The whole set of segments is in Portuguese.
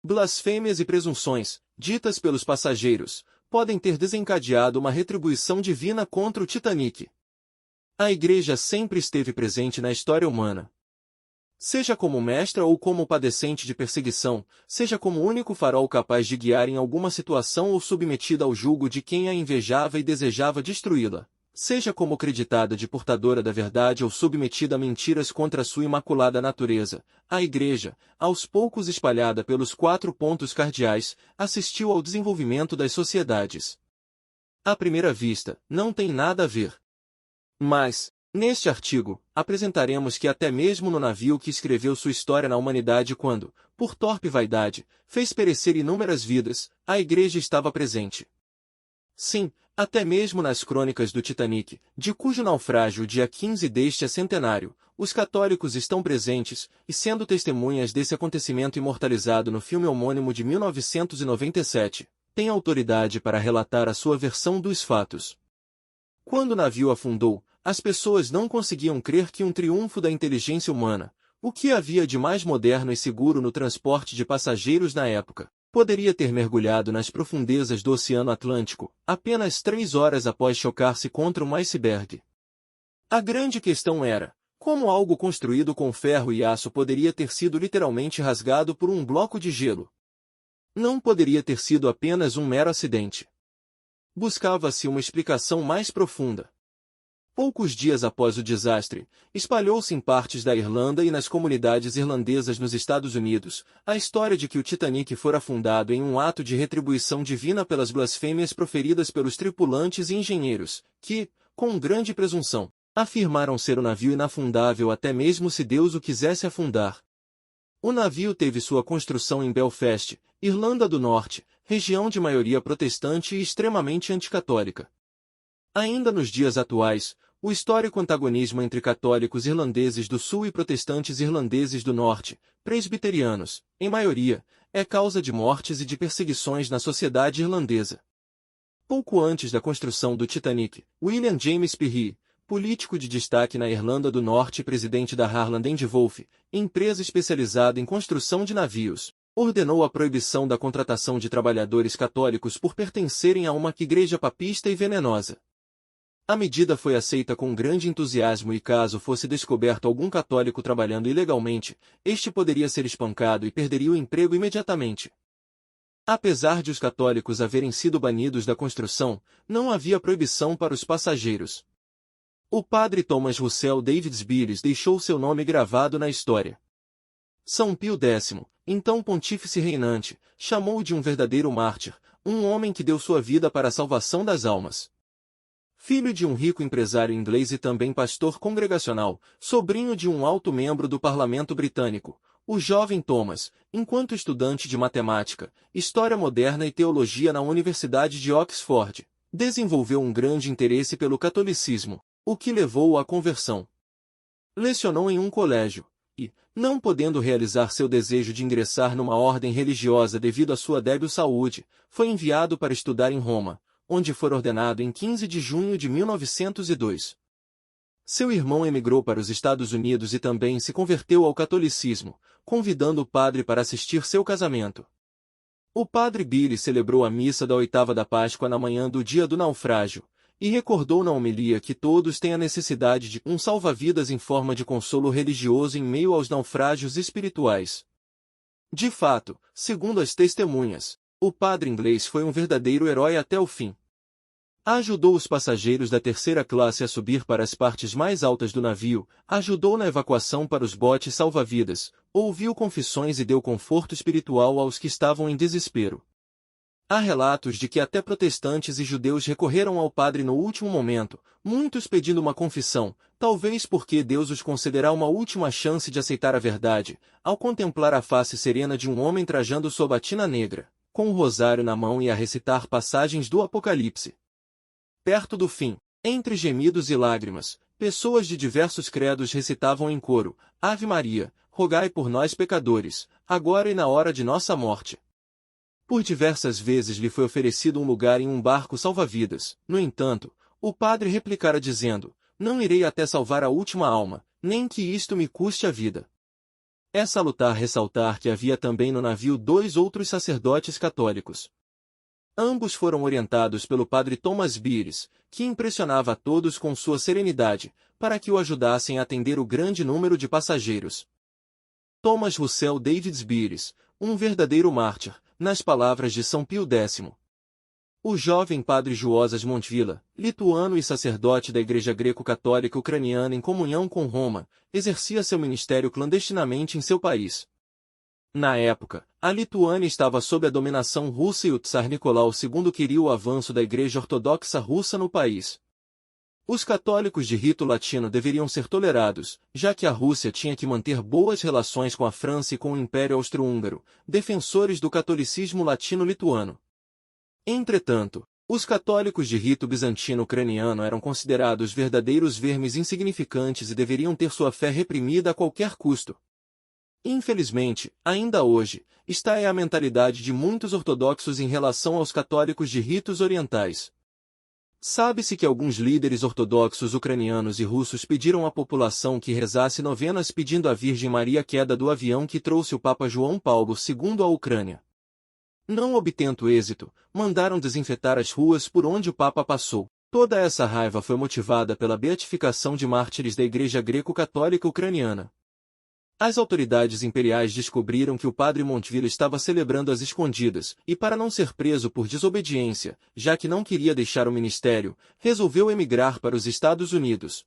Blasfêmias e presunções, ditas pelos passageiros, podem ter desencadeado uma retribuição divina contra o Titanic. A Igreja sempre esteve presente na história humana. Seja como mestra ou como padecente de perseguição, seja como único farol capaz de guiar em alguma situação ou submetida ao jugo de quem a invejava e desejava destruí-la, seja como acreditada de portadora da verdade ou submetida a mentiras contra sua imaculada natureza, a Igreja, aos poucos espalhada pelos 4 pontos cardeais, assistiu ao desenvolvimento das sociedades. À primeira vista, não tem nada a ver. Mas, neste artigo, apresentaremos que até mesmo no navio que escreveu sua história na humanidade quando, por torpe vaidade, fez perecer inúmeras vidas, a Igreja estava presente. Sim, até mesmo nas crônicas do Titanic, de cujo naufrágio dia 15 deste é centenário, os católicos estão presentes, e sendo testemunhas desse acontecimento imortalizado no filme homônimo de 1997, têm autoridade para relatar a sua versão dos fatos. Quando o navio afundou, as pessoas não conseguiam crer que um triunfo da inteligência humana, o que havia de mais moderno e seguro no transporte de passageiros na época, poderia ter mergulhado nas profundezas do Oceano Atlântico, apenas 3 horas após chocar-se contra um iceberg. A grande questão era, como algo construído com ferro e aço poderia ter sido literalmente rasgado por um bloco de gelo? Não poderia ter sido apenas um mero acidente. Buscava-se uma explicação mais profunda. Poucos dias após o desastre, espalhou-se em partes da Irlanda e nas comunidades irlandesas nos Estados Unidos, a história de que o Titanic fora afundado em um ato de retribuição divina pelas blasfêmias proferidas pelos tripulantes e engenheiros, que, com grande presunção, afirmaram ser o navio inafundável até mesmo se Deus o quisesse afundar. O navio teve sua construção em Belfast, Irlanda do Norte, região de maioria protestante e extremamente anticatólica. Ainda nos dias atuais, o histórico antagonismo entre católicos irlandeses do Sul e protestantes irlandeses do Norte, presbiterianos, em maioria, é causa de mortes e de perseguições na sociedade irlandesa. Pouco antes da construção do Titanic, William James Pirrie, político de destaque na Irlanda do Norte e presidente da Harland and Wolff, empresa especializada em construção de navios, ordenou a proibição da contratação de trabalhadores católicos por pertencerem a uma igreja papista e venenosa. A medida foi aceita com grande entusiasmo e caso fosse descoberto algum católico trabalhando ilegalmente, este poderia ser espancado e perderia o emprego imediatamente. Apesar de os católicos haverem sido banidos da construção, não havia proibição para os passageiros. O padre Thomas Russell Davids-Billes deixou seu nome gravado na história. São Pio X, então pontífice reinante, chamou-o de um verdadeiro mártir, um homem que deu sua vida para a salvação das almas. Filho de um rico empresário inglês e também pastor congregacional, sobrinho de um alto membro do parlamento britânico, o jovem Thomas, enquanto estudante de matemática, história moderna e teologia na Universidade de Oxford, desenvolveu um grande interesse pelo catolicismo, o que levou-o à conversão. Lecionou em um colégio, e, não podendo realizar seu desejo de ingressar numa ordem religiosa devido à sua débil saúde, foi enviado para estudar em Roma, onde foi ordenado em 15 de junho de 1902. Seu irmão emigrou para os Estados Unidos e também se converteu ao catolicismo, convidando o padre para assistir seu casamento. O padre Billy celebrou a missa da 8ª da Páscoa na manhã do dia do naufrágio, e recordou na homilia que todos têm a necessidade de um salva-vidas em forma de consolo religioso em meio aos naufrágios espirituais. De fato, segundo as testemunhas, o padre inglês foi um verdadeiro herói até o fim. Ajudou os passageiros da 3ª classe a subir para as partes mais altas do navio, ajudou na evacuação para os botes salva-vidas, ouviu confissões e deu conforto espiritual aos que estavam em desespero. Há relatos de que até protestantes e judeus recorreram ao padre no último momento, muitos pedindo uma confissão, talvez porque Deus os concederá uma última chance de aceitar a verdade, ao contemplar a face serena de um homem trajando sua batina negra, com o rosário na mão e a recitar passagens do Apocalipse. Perto do fim, entre gemidos e lágrimas, pessoas de diversos credos recitavam em coro, Ave Maria, rogai por nós pecadores, agora e na hora de nossa morte. Por diversas vezes lhe foi oferecido um lugar em um barco salva-vidas, no entanto, o padre replicara dizendo, não irei até salvar a última alma, nem que isto me custe a vida. É salutar ressaltar que havia também no navio 2 outros sacerdotes católicos. Ambos foram orientados pelo padre Thomas Beers, que impressionava a todos com sua serenidade, para que o ajudassem a atender o grande número de passageiros. Thomas Russell Davids Beers, um verdadeiro mártir, nas palavras de São Pio X. O jovem padre Juozas Montvila, lituano e sacerdote da Igreja Greco-Católica Ucraniana em comunhão com Roma, exercia seu ministério clandestinamente em seu país. Na época, a Lituânia estava sob a dominação russa e o Tsar Nicolau II queria o avanço da Igreja Ortodoxa Russa no país. Os católicos de rito latino deveriam ser tolerados, já que a Rússia tinha que manter boas relações com a França e com o Império Austro-Húngaro, defensores do catolicismo latino-lituano. Entretanto, os católicos de rito bizantino ucraniano eram considerados verdadeiros vermes insignificantes e deveriam ter sua fé reprimida a qualquer custo. Infelizmente, ainda hoje, esta é a mentalidade de muitos ortodoxos em relação aos católicos de ritos orientais. Sabe-se que alguns líderes ortodoxos ucranianos e russos pediram à população que rezasse novenas pedindo à Virgem Maria a queda do avião que trouxe o Papa João Paulo II à Ucrânia. Não obtendo êxito, mandaram desinfetar as ruas por onde o Papa passou. Toda essa raiva foi motivada pela beatificação de mártires da Igreja Greco-Católica Ucraniana. As autoridades imperiais descobriram que o padre Montvila estava celebrando às escondidas, e para não ser preso por desobediência, já que não queria deixar o ministério, resolveu emigrar para os Estados Unidos.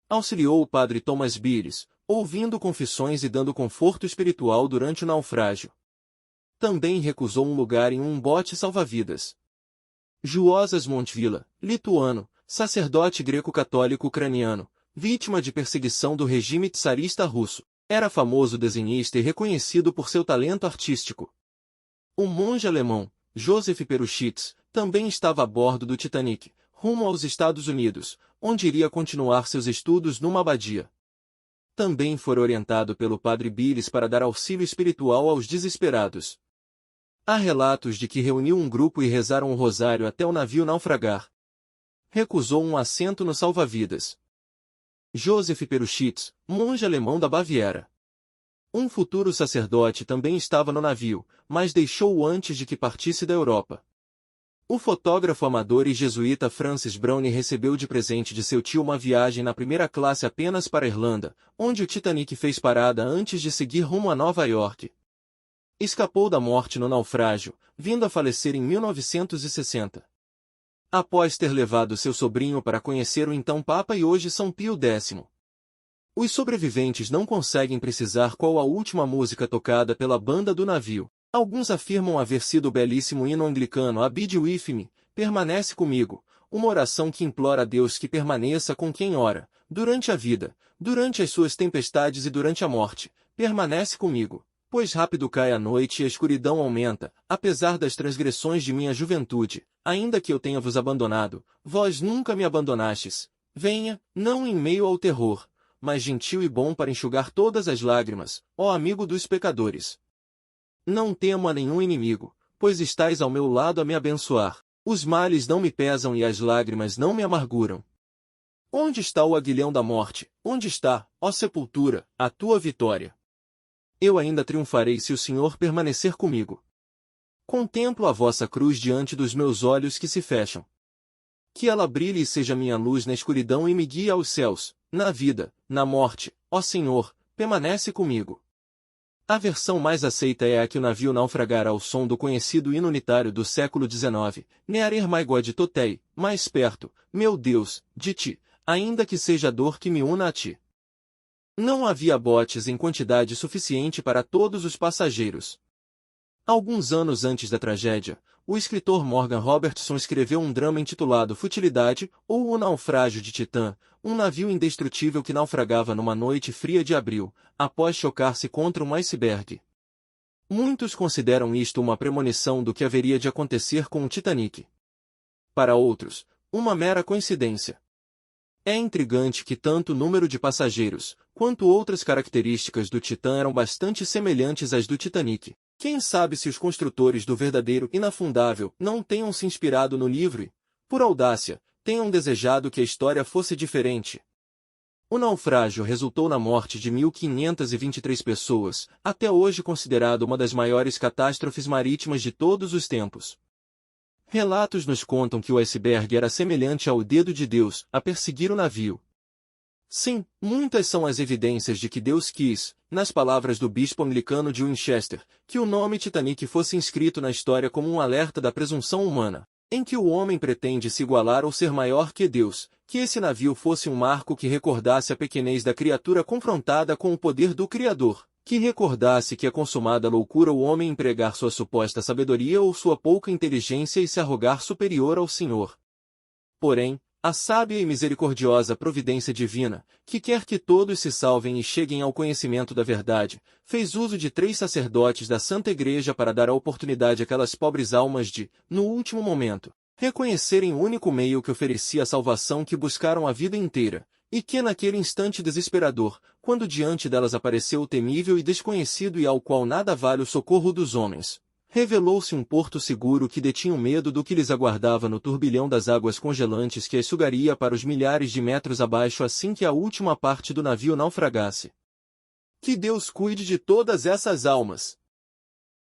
Auxiliou o padre Thomas Beers, ouvindo confissões e dando conforto espiritual durante o naufrágio. Também recusou um lugar em um bote salva-vidas. Juozas Montvila, lituano, sacerdote greco-católico ucraniano, vítima de perseguição do regime tsarista russo, era famoso desenhista e reconhecido por seu talento artístico. O monge alemão, Joseph Peruschitz, também estava a bordo do Titanic, rumo aos Estados Unidos, onde iria continuar seus estudos numa abadia. Também foi orientado pelo padre Beers para dar auxílio espiritual aos desesperados. Há relatos de que reuniu um grupo e rezaram o rosário até o navio naufragar. Recusou um assento no salva-vidas. Joseph Peruschitz, monge alemão da Baviera. Um futuro sacerdote também estava no navio, mas deixou-o antes de que partisse da Europa. O fotógrafo amador e jesuíta Francis Browne recebeu de presente de seu tio uma viagem na primeira classe apenas para a Irlanda, onde o Titanic fez parada antes de seguir rumo a Nova York. Escapou da morte no naufrágio, vindo a falecer em 1960. Após ter levado seu sobrinho para conhecer o então Papa e hoje São Pio X. Os sobreviventes não conseguem precisar qual a última música tocada pela banda do navio. Alguns afirmam haver sido o belíssimo hino anglicano Abide with me, permanece comigo, uma oração que implora a Deus que permaneça com quem ora, durante a vida, durante as suas tempestades e durante a morte, permanece comigo. Pois rápido cai a noite e a escuridão aumenta, apesar das transgressões de minha juventude, ainda que eu tenha vos abandonado, vós nunca me abandonastes. Venha, não em meio ao terror, mas gentil e bom para enxugar todas as lágrimas, ó amigo dos pecadores. Não temo a nenhum inimigo, pois estais ao meu lado a me abençoar. Os males não me pesam e as lágrimas não me amarguram. Onde está o aguilhão da morte? Onde está, ó sepultura, a tua vitória? Eu ainda triunfarei se o Senhor permanecer comigo. Contemplo a vossa cruz diante dos meus olhos que se fecham. Que ela brilhe e seja minha luz na escuridão e me guie aos céus, na vida, na morte, ó Senhor, permanece comigo. A versão mais aceita é a que o navio naufragara ao som do conhecido hino unitário do século XIX, Nearer my God totei, mais perto, meu Deus, de ti, ainda que seja a dor que me una a ti. Não havia botes em quantidade suficiente para todos os passageiros. Alguns anos antes da tragédia, o escritor Morgan Robertson escreveu um drama intitulado Futilidade, ou O Naufrágio de Titã, um navio indestrutível que naufragava numa noite fria de abril, após chocar-se contra um iceberg. Muitos consideram isto uma premonição do que haveria de acontecer com o Titanic. Para outros, uma mera coincidência. É intrigante que tanto o número de passageiros, quanto outras características do Titã eram bastante semelhantes às do Titanic. Quem sabe se os construtores do verdadeiro inafundável não tenham se inspirado no livro e, por audácia, tenham desejado que a história fosse diferente. O naufrágio resultou na morte de 1.523 pessoas, até hoje considerado uma das maiores catástrofes marítimas de todos os tempos. Relatos nos contam que o iceberg era semelhante ao dedo de Deus a perseguir o navio. Sim, muitas são as evidências de que Deus quis, nas palavras do bispo anglicano de Winchester, que o nome Titanic fosse inscrito na história como um alerta da presunção humana, em que o homem pretende se igualar ou ser maior que Deus, que esse navio fosse um marco que recordasse a pequenez da criatura confrontada com o poder do Criador, que recordasse que é consumada loucura o homem empregar sua suposta sabedoria ou sua pouca inteligência e se arrogar superior ao Senhor. Porém, a sábia e misericordiosa providência divina, que quer que todos se salvem e cheguem ao conhecimento da verdade, fez uso de 3 sacerdotes da Santa Igreja para dar a oportunidade àquelas pobres almas de, no último momento, reconhecerem o único meio que oferecia a salvação que buscaram a vida inteira, e que naquele instante desesperador, quando diante delas apareceu o temível e desconhecido e ao qual nada vale o socorro dos homens, revelou-se um porto seguro que detinha o medo do que lhes aguardava no turbilhão das águas congelantes que as sugaria para os milhares de metros abaixo assim que a última parte do navio naufragasse. Que Deus cuide de todas essas almas!